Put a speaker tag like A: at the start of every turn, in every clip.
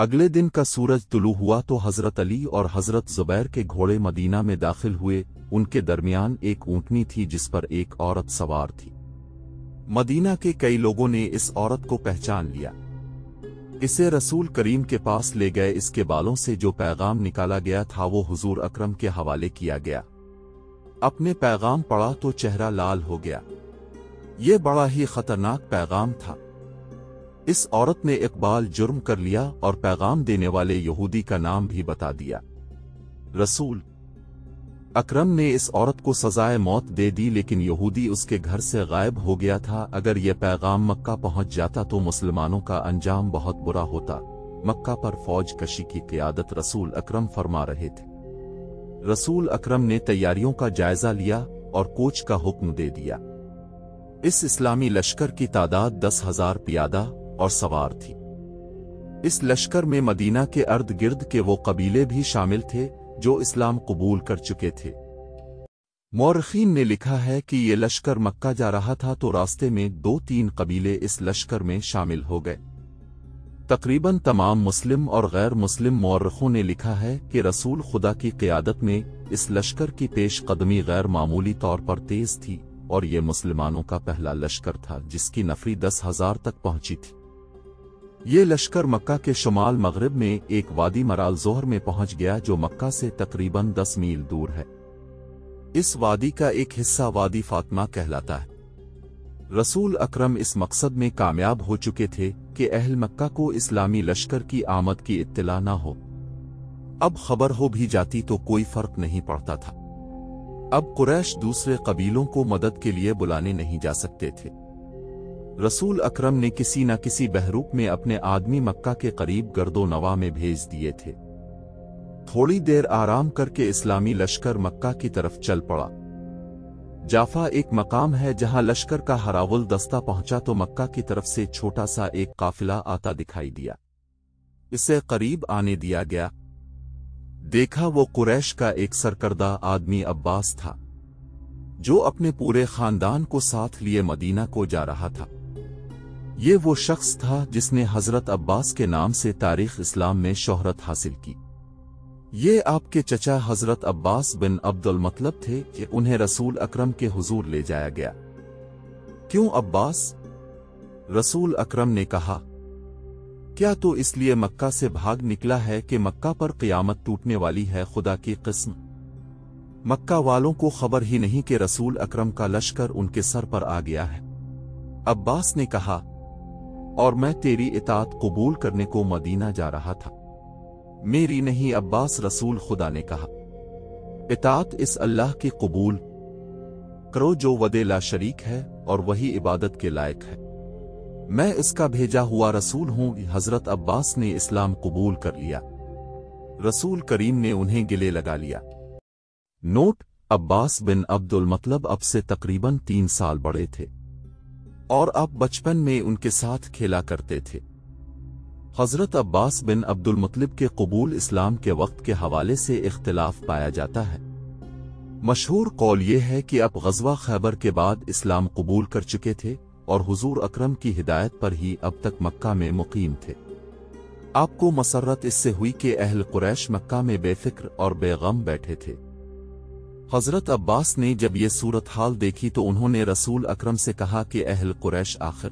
A: अगले दिन का सूरज तुलू हुआ तो हजरत अली और हजरत जुबैर के घोड़े मदीना में दाखिल हुए। उनके दरमियान एक ऊँटनी थी जिस पर एक औरत सवार थी। मदीना के कई लोगों ने इस औरत को पहचान लिया। इसे रसूल करीम के पास ले गए। इसके बालों से जो पैगाम निकाला गया था वो हुजूर अकरम के हवाले किया गया। अपने पैगाम पढ़ा तो चेहरा लाल हो गया। ये बड़ा ही खतरनाक पैगाम था। इस औरत ने इकबाल जुर्म कर लिया और पैगाम देने वाले यहूदी का नाम भी बता दिया। रसूल अकरम ने इस औरत को सजाए मौत दे दी, लेकिन यहूदी उसके घर से गायब हो गया था। अगर यह पैगाम मक्का पहुंच जाता तो मुसलमानों का अंजाम बहुत बुरा होता। मक्का पर फौज कशी की क़ियादत रसूल अकरम फरमा रहे थे। रसूल अकरम ने तैयारियों का जायजा लिया और कोच का हुक्म दे दिया। इस इस्लामी लश्कर की तादाद 10,000 पियादा और सवार थी। इस लश्कर में मदीना के अर्द गिर्द के वो कबीले भी शामिल थे जो इस्लाम कबूल कर चुके थे। मौरखीन ने लिखा है कि ये लश्कर मक्का जा रहा था तो रास्ते में 2-3 कबीले इस लश्कर में शामिल हो गए। तकरीबन तमाम मुस्लिम और गैर मुस्लिम मौरखों ने लिखा है कि रसूल खुदा की क़ियादत में इस लश्कर की पेश कदमी गैर मामूली तौर पर तेज थी और ये मुसलमानों का पहला लश्कर था जिसकी नफरी 10,000 तक पहुंची थी। ये लश्कर मक्का के शुमाल मगरिब में एक वादी मराल जोहर में पहुंच गया जो मक्का से तकरीबन 10 मील दूर है। इस वादी का एक हिस्सा वादी फातिमा कहलाता है। रसूल अकरम इस मकसद में कामयाब हो चुके थे कि अहल मक्का को इस्लामी लश्कर की आमद की इत्तला न हो। अब खबर हो भी जाती तो कोई फर्क नहीं पड़ता था। अब कुरैश दूसरे कबीलों को मदद के लिए बुलाने नहीं जा सकते थे। रसूल अकरम ने किसी न किसी बहरूप में अपने आदमी मक्का के करीब गर्दो नवा में भेज दिए थे। थोड़ी देर आराम करके इस्लामी लश्कर मक्का की तरफ चल पड़ा। जाफा एक मकाम है जहां लश्कर का हरावुल दस्ता पहुंचा तो मक्का की तरफ से छोटा सा एक काफिला आता दिखाई दिया। इसे करीब आने दिया गया। देखा वो कुरैश का एक सरकर्दा आदमी अब्बास था जो अपने पूरे खानदान को साथ लिए मदीना को जा रहा था। ये वो शख्स था जिसने हजरत अब्बास के नाम से तारीख इस्लाम में शोहरत हासिल की। ये आपके चचा हजरत अब्बास बिन अब्दुल मतलब थे कि उन्हें रसूल अकरम के हुजूर ले जाया गया। क्यों अब्बास? रसूल अकरम ने कहा, क्या तो इसलिए मक्का से भाग निकला है कि मक्का पर क़यामत टूटने वाली है? खुदा की कसम, मक्का वालों को खबर ही नहीं कि रसूल अकरम का लश्कर उनके सर पर आ गया है। अब्बास ने कहा, और मैं तेरी इताअत कबूल करने को मदीना जा रहा था। मेरी नहीं अब्बास, रसूल खुदा ने कहा। इताअत इस अल्लाह की कबूल करो जो वदे ला शरीक है और वही इबादत के लायक है। मैं इसका भेजा हुआ रसूल हूं। हजरत अब्बास ने इस्लाम कबूल कर लिया। रसूल करीम ने उन्हें गिले लगा लिया। नोट: अब्बास बिन अब्दुल मतलब अब से तकरीबन 3 साल बड़े थे और अब बचपन में उनके साथ खेला करते थे। हजरत अब्बास बिन अब्दुल मुत्तलिब के कबूल इस्लाम के वक्त के हवाले से इख्तिलाफ पाया जाता है। मशहूर कौल ये है कि अब ग़ज़वा खैबर के बाद इस्लाम कबूल कर चुके थे और हुजूर अकरम की हिदायत पर ही अब तक मक्का में मुकीम थे। आपको मसर्रत इससे हुई कि अहल कुरैश मक्का में बेफिक्र और बेगम बैठे थे। हजरत अब्बास ने जब ये सूरत हाल देखी तो उन्होंने रसूल अकरम से कहा कि अहल कुरैश, आखिर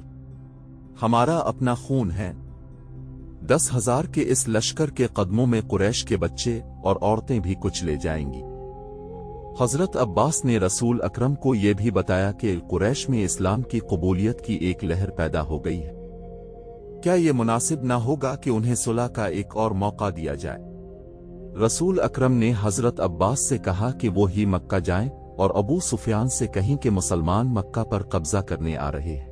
A: हमारा अपना खून है। 10,000 के इस लश्कर के कदमों में कुरैश के बच्चे और औरतें भी कुछ ले जाएंगी। हजरत अब्बास ने रसूल अकरम को यह भी बताया कि कुरैश में इस्लाम की कबूलियत की एक लहर पैदा हो गई है। क्या ये मुनासिब ना होगा कि उन्हें सुलह का एक और मौका दिया जाए? रसूल अकरम ने हजरत अब्बास से कहा कि वो ही मक्का जाएं और अबू सुफियान से कहीं कि मुसलमान मक्का पर कब्जा करने आ रहे हैं।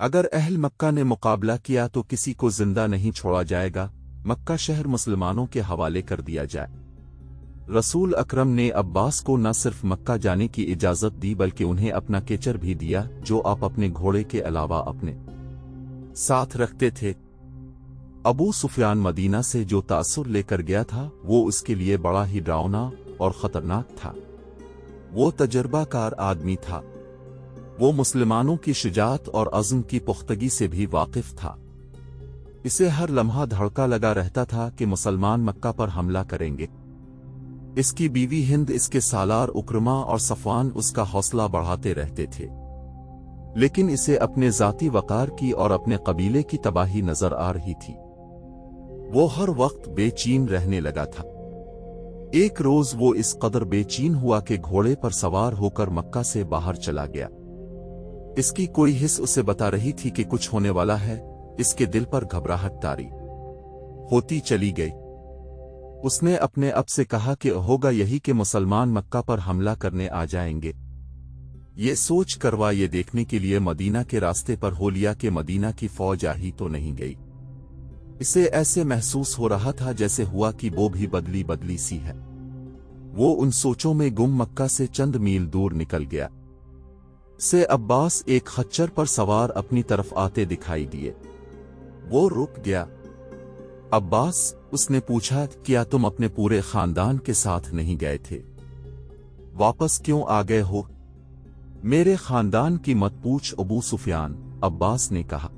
A: अगर अहल मक्का ने मुकाबला किया तो किसी को जिंदा नहीं छोड़ा जाएगा। मक्का शहर मुसलमानों के हवाले कर दिया जाए। रसूल अकरम ने अब्बास को न सिर्फ मक्का जाने की इजाजत दी बल्कि उन्हें अपना केचर भी दिया जो आप अपने घोड़े के अलावा अपने साथ रखते थे। अबू सुफियान मदीना से जो तासुर लेकर गया था वो उसके लिए बड़ा ही डरावना और खतरनाक था। वो तजर्बाकार आदमी था। वो मुसलमानों की शुजाअत और अज़्म की पुख्तगी से भी वाकिफ था। इसे हर लम्हा धड़का लगा रहता था कि मुसलमान मक्का पर हमला करेंगे। इसकी बीवी हिंद, इसके सालार उक्रमा और सफवान उसका हौसला बढ़ाते रहते थे, लेकिन इसे अपने जाती वकार की और अपने कबीले की तबाही नजर आ रही थी। वो हर वक्त बेचैन रहने लगा था। एक रोज वो इस कदर बेचैन हुआ कि घोड़े पर सवार होकर मक्का से बाहर चला गया। इसकी कोई हिस्स उसे बता रही थी कि कुछ होने वाला है। इसके दिल पर घबराहट तारी होती चली गई। उसने अपने आप से कहा कि होगा यही कि मुसलमान मक्का पर हमला करने आ जाएंगे। ये सोच करवा ये देखने के लिए मदीना के रास्ते पर हो लिया कि मदीना की फौज आ ही तो नहीं गई। इसे ऐसे महसूस हो रहा था जैसे हुआ कि वो भी बदली बदली सी है। वो उन सोचों में गुम मक्का से चंद मील दूर निकल गया। से अब्बास एक खच्चर पर सवार अपनी तरफ आते दिखाई दिए। वो रुक गया। अब्बास, उसने पूछा, क्या तुम अपने पूरे खानदान के साथ नहीं गए थे? वापस क्यों आ गए हो? मेरे खानदान की मत पूछ अबू सुफियान, अब्बास ने कहा।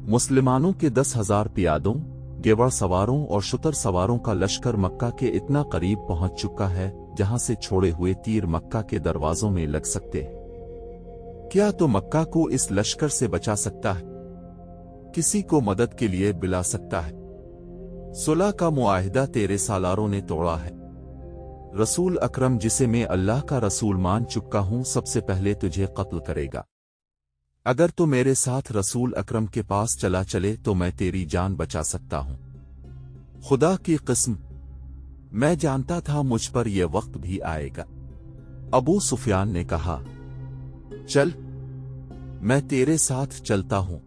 A: मुसलमानों के 10,000 पियादों, गेवड़ सवारों और शुतर सवारों का लश्कर मक्का के इतना करीब पहुंच चुका है जहां से छोड़े हुए तीर मक्का के दरवाजों में लग सकते हैं। क्या तो मक्का को इस लश्कर से बचा सकता है? किसी को मदद के लिए बुला सकता है? सुलह का मुआहिदा तेरे सालारों ने तोड़ा है। रसूल अकरम, जिसे मैं अल्लाह का रसूल मान चुका हूं, सबसे पहले तुझे कत्ल करेगा। अगर तू मेरे साथ रसूल अकरम के पास चला चले तो मैं तेरी जान बचा सकता हूं। खुदा की कसम, मैं जानता था मुझ पर यह वक्त भी आएगा। अबू सुफियान ने कहा, चल, मैं तेरे साथ चलता हूं।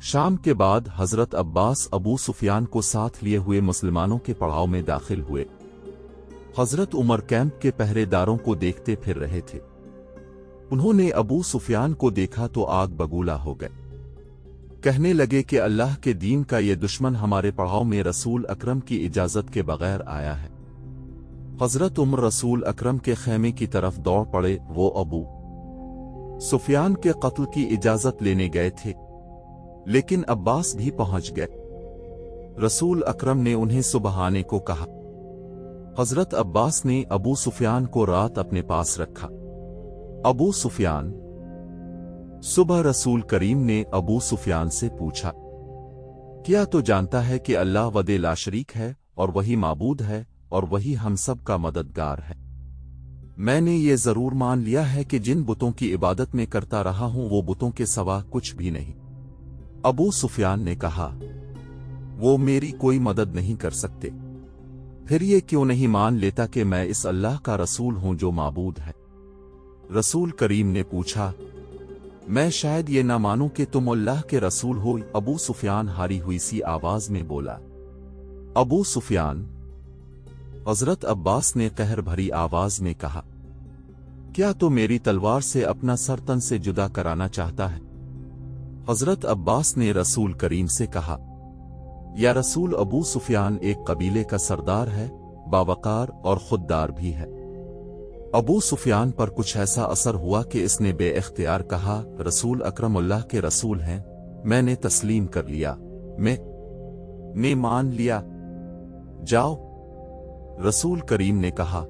A: शाम के बाद हजरत अब्बास अबू सुफियान को साथ लिए हुए मुसलमानों के पड़ाव में दाखिल हुए। हजरत उमर कैंप के पहरेदारों को देखते फिर रहे थे। उन्होंने अबू सुफियान को देखा तो आग बगूला हो गए। कहने लगे कि अल्लाह के दीन का ये दुश्मन हमारे पड़ाव में रसूल अकरम की इजाजत के बगैर आया है। हजरत उमर रसूल अकरम के खेमे की तरफ दौड़ पड़े। वो अबू सुफियान के कत्ल की इजाजत लेने गए थे, लेकिन अब्बास भी पहुंच गए। रसूल अकरम ने उन्हें सुबह आने को कहा। हजरत अब्बास ने अबू सुफियान को रात अपने पास रखा। अबू सुफियान। सुबह रसूल करीम ने अबू सुफियान से पूछा, क्या तो जानता है कि अल्लाह वदे ला शरीक है और वही माबूद है और वही हम सब का मददगार है? मैंने ये जरूर मान लिया है कि जिन बुतों की इबादत में करता रहा हूं वो बुतों के सिवा कुछ भी नहीं। अबू सुफियान ने कहा, वो मेरी कोई मदद नहीं कर सकते। फिर ये क्यों नहीं मान लेता कि मैं इस अल्लाह का रसूल हूं जो माबूद है? रसूल करीम ने पूछा, मैं शायद ये ना मानूं कि तुम अल्लाह के रसूल हो। अबू सुफियान हारी हुई सी आवाज में बोला। अबू सुफियान। हजरत अब्बास ने कहर भरी आवाज में कहा, क्या तो मेरी तलवार से अपना सर तन से जुदा कराना चाहता है? हजरत अब्बास ने रसूल करीम से कहा, या रसूल, अबू सुफियान एक कबीले का सरदार है, बावकार और खुददार भी है। अबू सुफियान पर कुछ ऐसा असर हुआ कि इसने बेइख्तियार कहा, रसूल अकरम अल्लाह के रसूल हैं। मैंने तस्लीम कर लिया, मैंने मान लिया। जाओ। रसूल करीम ने कहा,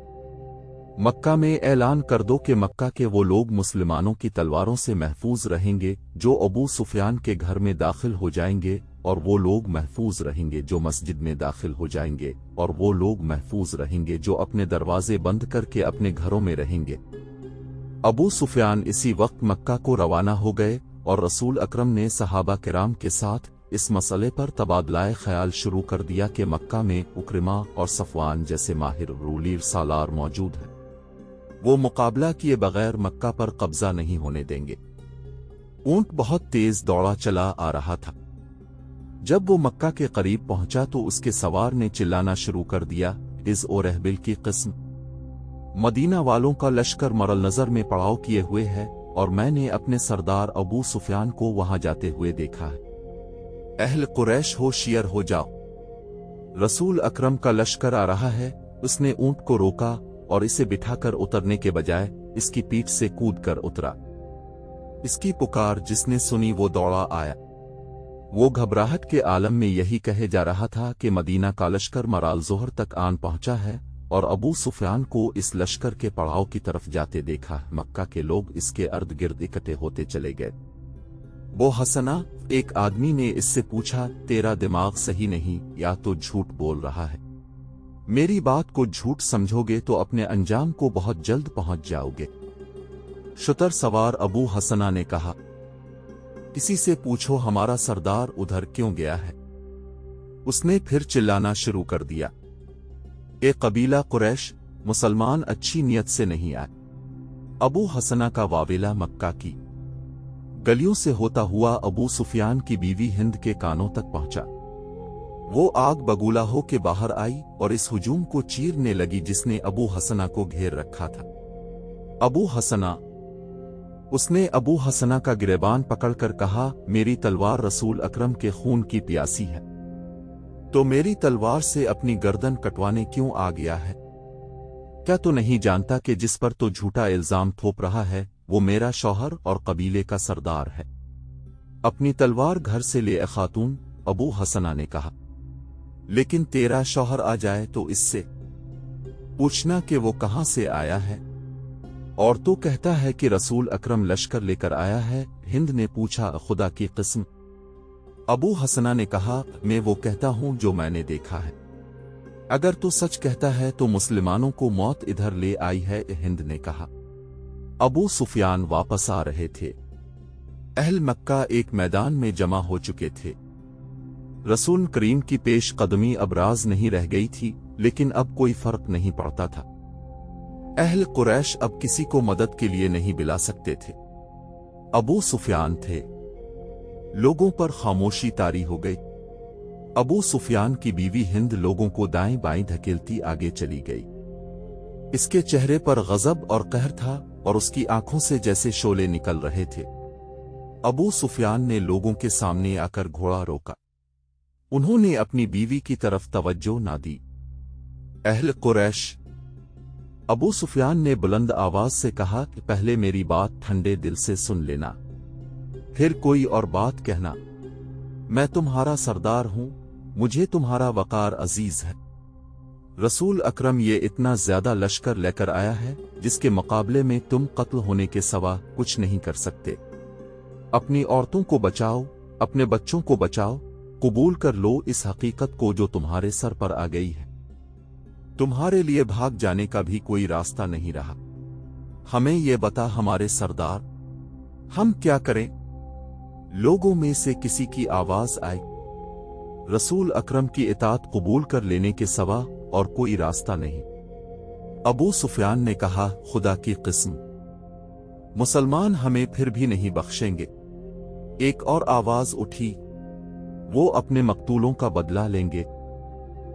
A: मक्का में ऐलान कर दो कि मक्का के वो लोग मुसलमानों की तलवारों से महफूज रहेंगे जो अबू सुफियान के घर में दाखिल हो जाएंगे, और वो लोग महफूज रहेंगे जो मस्जिद में दाखिल हो जाएंगे, और वो लोग महफूज रहेंगे जो अपने दरवाजे बंद करके अपने घरों में रहेंगे। अबू सुफियान इसी वक्त मक्का को रवाना हो गए और रसूल अकरम ने सहाबा किराम के साथ इस मसले पर तबादलाए ख्याल शुरू कर दिया कि मक्का में उक्रमा और सफवान जैसे माहिर रूलीर सालार मौजूद हैं। वो मुकाबला किए बगैर मक्का पर कब्जा नहीं होने देंगे। ऊंट बहुत तेज दौड़ा चला आ रहा था। जब वो मक्का के करीब पहुंचा तो उसके सवार ने चिल्लाना शुरू कर दिया, इज़ ओ रहबिल की किस्म, मदीना वालों का लश्कर मरल नजर में पड़ाव किए हुए है और मैंने अपने सरदार अबू सुफियान को वहां जाते हुए देखा है। अहल कुरैश होशियार हो जाओ, रसूल अकरम का लश्कर आ रहा है। उसने ऊंट को रोका और इसे बिठाकर उतरने के बजाय इसकी पीठ से कूद कर उतरा। इसकी पुकार जिसने सुनी वो दौड़ा आया। वो घबराहट के आलम में यही कहे जा रहा था कि मदीना का लश्कर मराल जोहर तक आन पहुंचा है और अबू सुफियान को इस लश्कर के पड़ाव की तरफ जाते देखा। मक्का के लोग इसके अर्द गिर्द इकट्ठे होते चले गए। वो हसना, एक आदमी ने इससे पूछा, तेरा दिमाग सही नहीं या तो झूठ बोल रहा है? मेरी बात को झूठ समझोगे तो अपने अंजाम को बहुत जल्द पहुंच जाओगे। शुतर सवार अबू हसना ने कहा, किसी से पूछो हमारा सरदार उधर क्यों गया है। उसने फिर चिल्लाना शुरू कर दिया, ए कबीला कुरैश, मुसलमान अच्छी नियत से नहीं आए। अबू हसना का वावेला मक्का की गलियों से होता हुआ अबू सुफियान की बीवी हिंद के कानों तक पहुंचा। वो आग बगूला हो के बाहर आई और इस हुजूम को चीरने लगी जिसने अबू हसना को घेर रखा था। अबू हसना, उसने अबू हसना का गिरेबान पकड़कर कहा, मेरी तलवार रसूल अकरम के खून की प्यासी है, तो मेरी तलवार से अपनी गर्दन कटवाने क्यों आ गया है? क्या तो नहीं जानता कि जिस पर तो झूठा इल्जाम थोप रहा है वो मेरा शौहर और कबीले का सरदार है। अपनी तलवार घर से ले आ खातून, अबू हसना ने कहा। लेकिन तेरा शौहर आ जाए तो इससे पूछना कि वो कहां से आया है। और तो कहता है कि रसूल अकरम लश्कर लेकर आया है। हिंद ने पूछा, खुदा की कसम। अबू हसना ने कहा, मैं वो कहता हूं जो मैंने देखा है। अगर तू सच कहता है तो मुसलमानों को मौत इधर ले आई है, हिंद ने कहा। अबू सुफियान वापस आ रहे थे। अहल मक्का एक मैदान में जमा हो चुके थे। रसूल करीम की पेश कदमी अब राज नहीं रह गई थी, लेकिन अब कोई फर्क नहीं पड़ता था। अहल कुरैश अब किसी को मदद के लिए नहीं बुला सकते थे। अबू सुफियान थे। लोगों पर खामोशी तारी हो गई। अबू सुफियान की बीवी हिंद लोगों को दाएं बाएं धकेलती आगे चली गई। इसके चेहरे पर गजब और कहर था और उसकी आंखों से जैसे शोले निकल रहे थे। अबू सुफियान ने लोगों के सामने आकर घोड़ा रोका। उन्होंने अपनी बीवी की तरफ तवज्जो ना दी। अहल कुरैश, अबू सुफियान ने बुलंद आवाज से कहा कि पहले मेरी बात ठंडे दिल से सुन लेना, फिर कोई और बात कहना। मैं तुम्हारा सरदार हूं, मुझे तुम्हारा वकार अजीज है। रसूल अकरम ये इतना ज्यादा लश्कर लेकर आया है जिसके मुकाबले में तुम कत्ल होने के सिवा कुछ नहीं कर सकते। अपनी औरतों को बचाओ, अपने बच्चों को बचाओ, कबूल कर लो इस हकीकत को जो तुम्हारे सर पर आ गई है। तुम्हारे लिए भाग जाने का भी कोई रास्ता नहीं रहा। हमें ये बता हमारे सरदार, हम क्या करें? लोगों में से किसी की आवाज आई, रसूल अकरम की इताअत कबूल कर लेने के सिवा और कोई रास्ता नहीं। अबू सुफियान ने कहा, खुदा की कसम, मुसलमान हमें फिर भी नहीं बख्शेंगे। एक और आवाज उठी, वो अपने मकतूलों का बदला लेंगे।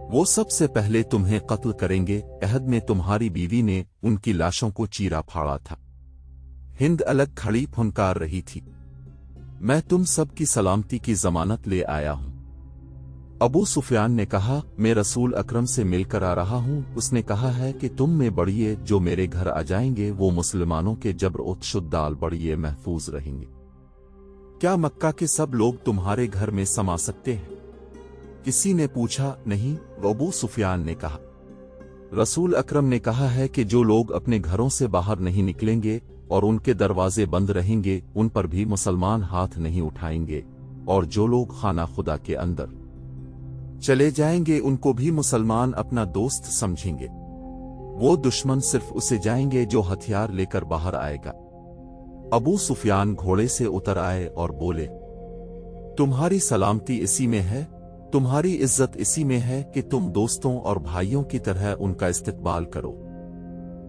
A: वो सबसे पहले तुम्हें कत्ल करेंगे। अहद में तुम्हारी बीवी ने उनकी लाशों को चीरा फाड़ा था। हिंद अलग खड़ी फुनकार रही थी। मैं तुम सब की सलामती की जमानत ले आया हूं। अबू सुफियान ने कहा, मैं रसूल अकरम से मिलकर आ रहा हूं। उसने कहा है कि तुम में बढ़िए जो मेरे घर आ जाएंगे वो मुसलमानों के जबर उत्शुद्दाल बढ़िए महफूज रहेंगे। क्या मक्का के सब लोग तुम्हारे घर में समा सकते हैं? किसी ने पूछा। नहीं, अबू सुफियान ने कहा। रसूल अकरम ने कहा है कि जो लोग अपने घरों से बाहर नहीं निकलेंगे और उनके दरवाजे बंद रहेंगे उन पर भी मुसलमान हाथ नहीं उठाएंगे, और जो लोग खाना खुदा के अंदर चले जाएंगे उनको भी मुसलमान अपना दोस्त समझेंगे। वो दुश्मन सिर्फ उसे जाएंगे जो हथियार लेकर बाहर आएगा। अबू सुफियान घोड़े से उतर आए और बोले, तुम्हारी सलामती इसी में है, तुम्हारी इज्जत इसी में है कि तुम दोस्तों और भाइयों की तरह उनका इस्तकबाल करो।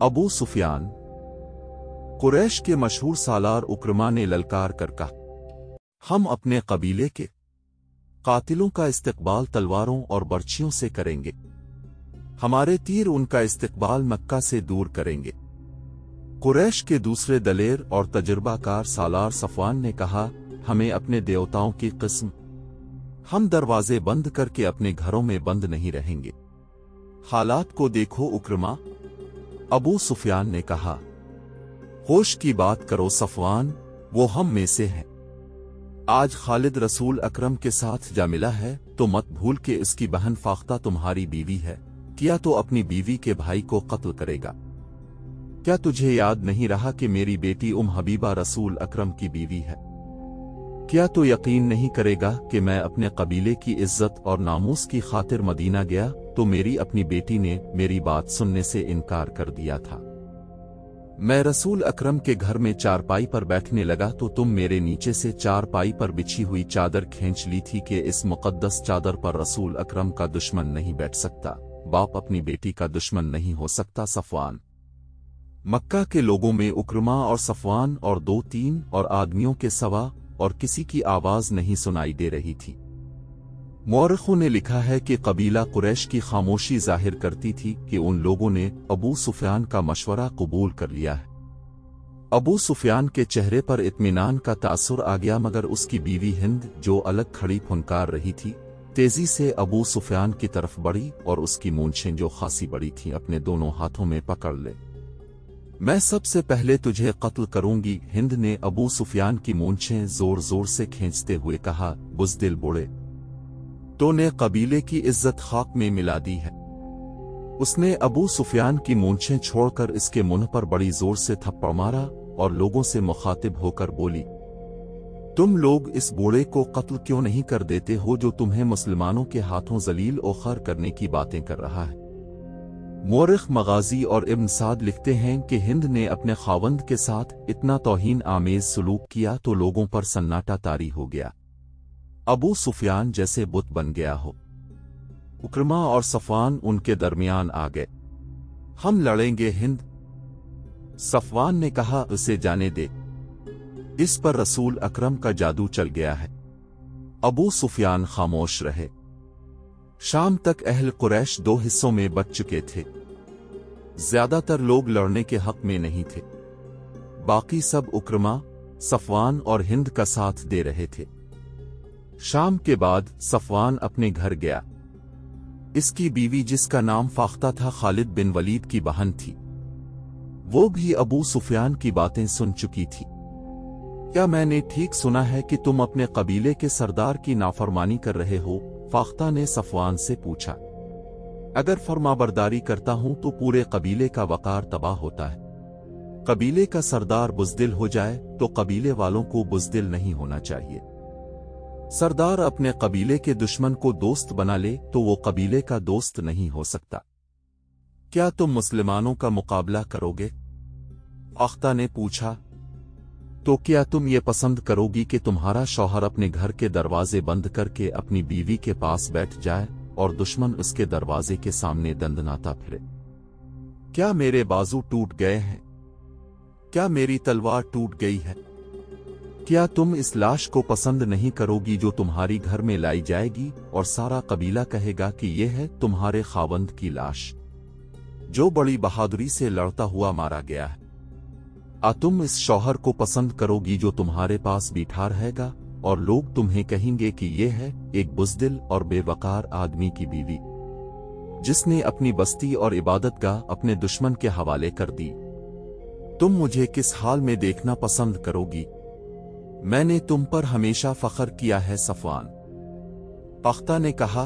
A: अबू सुफियान, कुरैश के मशहूर सालार उक्रमा ने ललकार कर कहा, हम अपने कबीले के कातिलों का इस्तकबाल तलवारों और बर्छियों से करेंगे। हमारे तीर उनका इस्तकबाल मक्का से दूर करेंगे। कुरैश के दूसरे दलेर और तजुर्बाकार सालार सफवान ने कहा, हमें अपने देवताओं की कसम, हम दरवाजे बंद करके अपने घरों में बंद नहीं रहेंगे। हालात को देखो उक्रमा। अबू सुफियान ने कहा, होश की बात करो सफवान, वो हम में से हैं। आज खालिद रसूल अकरम के साथ जा मिला है तो मत भूल के इसकी बहन फाख्ता तुम्हारी बीवी है, किया तो अपनी बीवी के भाई को कत्ल करेगा। क्या तुझे याद नहीं रहा कि मेरी बेटी हबीबा रसूल अकरम की बीवी है? क्या तो यकीन नहीं करेगा कि मैं अपने कबीले की इज्जत और नामूस की खातिर मदीना गया तो मेरी अपनी बेटी ने मेरी बात सुनने से इनकार कर दिया था। मैं रसूल अकरम के घर में चारपाई पर बैठने लगा तो तुम मेरे नीचे से चारपाई पर बिछी हुई चादर खींच ली थी कि इस मुकद्दस चादर पर रसूल अकरम का दुश्मन नहीं बैठ सकता, बाप अपनी बेटी का दुश्मन नहीं हो सकता। सफवान। मक्का के लोगों में उक्रमा और सफवान और 2-3 और आदमियों के सवा और किसी की आवाज नहीं सुनाई दे रही थी। मौरखों ने लिखा है कि कबीला कुरैश की खामोशी जाहिर करती थी कि उन लोगों ने अबू सुफियान का मशवरा कबूल कर लिया है। अबू सुफियान के चेहरे पर इत्मीनान का तासुर आ गया, मगर उसकी बीवी हिंद जो अलग खड़ी फुनकार रही थी, तेजी से अबू सुफियान की तरफ बढ़ी और उसकी मूंछें जो खासी बड़ी थीं अपने दोनों हाथों में पकड़ ले। मैं सबसे पहले तुझे कत्ल करूंगी, हिंद ने अबू सुफियान की मूंछें जोर जोर से खींचते हुए कहा। बुज़दिल बूढ़े, तो ने कबीले की इज्जत खाक में मिला दी है। उसने अबू सुफियान की मूंछें छोड़कर इसके मुंह पर बड़ी जोर से थप्पड़ मारा और लोगों से मुखातिब होकर बोली, तुम लोग इस बूढ़े को कत्ल क्यों नहीं कर देते हो जो तुम्हें मुसलमानों के हाथों जलील और खर करने की बातें कर रहा है। मौरिख मगाजी और इब्न साद लिखते हैं कि हिंद ने अपने खावंद के साथ इतना तौहीन आमेज सलूक किया तो लोगों पर सन्नाटा तारी हो गया। अबू सुफियान जैसे बुत बन गया हो। उक्रमा और सफवान उनके दरमियान आ गए। हम लड़ेंगे हिंद। सफवान ने कहा, उसे जाने दे, इस पर रसूल अकरम का जादू चल गया है। अबू सुफियान खामोश रहे। शाम तक अहल कुरैश 2 हिस्सों में बच चुके थे। ज्यादातर लोग लड़ने के हक में नहीं थे, बाकी सब उक्रमा, सफवान और हिंद का साथ दे रहे थे। शाम के बाद सफवान अपने घर गया। इसकी बीवी जिसका नाम फाख्ता था खालिद बिन वलीद की बहन थी। वो भी अबू सुफियान की बातें सुन चुकी थी। क्या मैंने ठीक सुना है कि तुम अपने कबीले के सरदार की नाफरमानी कर रहे हो? फाख्ता ने सफवान से पूछा। अगर फरमाबरदारी करता हूं तो पूरे कबीले का वकार तबाह होता है। कबीले का सरदार बुज़दिल हो जाए तो कबीले वालों को बुज़दिल नहीं होना चाहिए। सरदार अपने कबीले के दुश्मन को दोस्त बना ले तो वो कबीले का दोस्त नहीं हो सकता। क्या तुम मुसलमानों का मुकाबला करोगे? फाख्ता ने पूछा। तो क्या तुम ये पसंद करोगी कि तुम्हारा शौहर अपने घर के दरवाजे बंद करके अपनी बीवी के पास बैठ जाए और दुश्मन उसके दरवाजे के सामने दंदनाता फिरे? क्या मेरे बाजू टूट गए हैं? क्या मेरी तलवार टूट गई है? क्या तुम इस लाश को पसंद नहीं करोगी जो तुम्हारी घर में लाई जाएगी और सारा कबीला कहेगा कि यह है तुम्हारे खावंद की लाश जो बड़ी बहादुरी से लड़ता हुआ मारा गया है? तुम इस शौहर को पसंद करोगी जो तुम्हारे पास बैठा रहेगा और लोग तुम्हें कहेंगे कि यह है एक बुज़दिल और बेवकार आदमी की बीवी जिसने अपनी बस्ती और इबादतगाह अपने दुश्मन के हवाले कर दी? तुम मुझे किस हाल में देखना पसंद करोगी? मैंने तुम पर हमेशा फख्र किया है सफवान। फाख्ता ने कहा,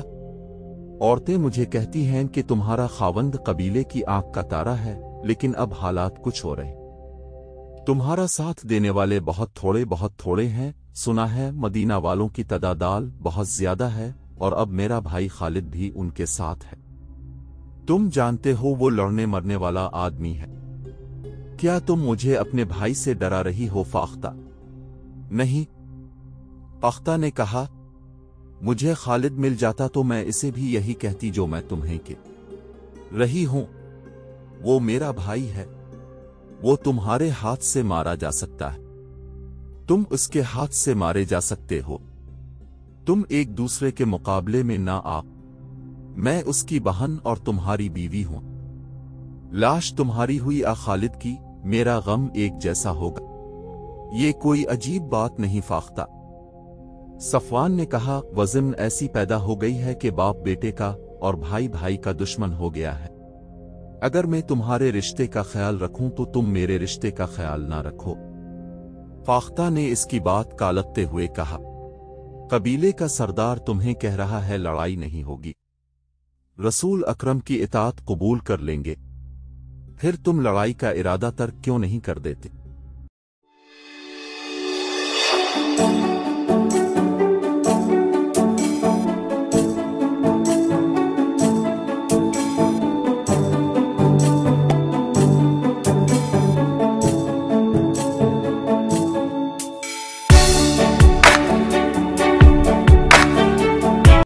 A: औरतें मुझे कहती हैं कि तुम्हारा खावंद कबीले की आंख का तारा है, लेकिन अब हालात कुछ हो रहे। तुम्हारा साथ देने वाले बहुत थोड़े हैं। सुना है मदीना वालों की तादाद बहुत ज्यादा है और अब मेरा भाई खालिद भी उनके साथ है। तुम जानते हो वो लड़ने मरने वाला आदमी है। क्या तुम मुझे अपने भाई से डरा रही हो फाख्ता? नहीं। फाख्ता ने कहा, मुझे खालिद मिल जाता तो मैं इसे भी यही कहती जो मैं तुम्हें कह रही हूं। वो मेरा भाई है, वो तुम्हारे हाथ से मारा जा सकता है, तुम उसके हाथ से मारे जा सकते हो। तुम एक दूसरे के मुकाबले में ना आ। मैं उसकी बहन और तुम्हारी बीवी हूं। लाश तुम्हारी हुई खालिद की, मेरा गम एक जैसा होगा। ये कोई अजीब बात नहीं फाख्ता। सफवान ने कहा, वज़न ऐसी पैदा हो गई है कि बाप बेटे का और भाई भाई का दुश्मन हो गया है। अगर मैं तुम्हारे रिश्ते का ख्याल रखूं तो तुम मेरे रिश्ते का ख्याल ना रखो। فاختہ نے اس کی بات کالکتے ہوئے کہا، قبیلے کا سردار تمہیں کہہ رہا ہے لڑائی نہیں ہوگی، رسول اکرم کی اطاعت قبول کر لیں گے، پھر تم لڑائی کا ارادہ ترک کیوں نہیں کر دیتے؟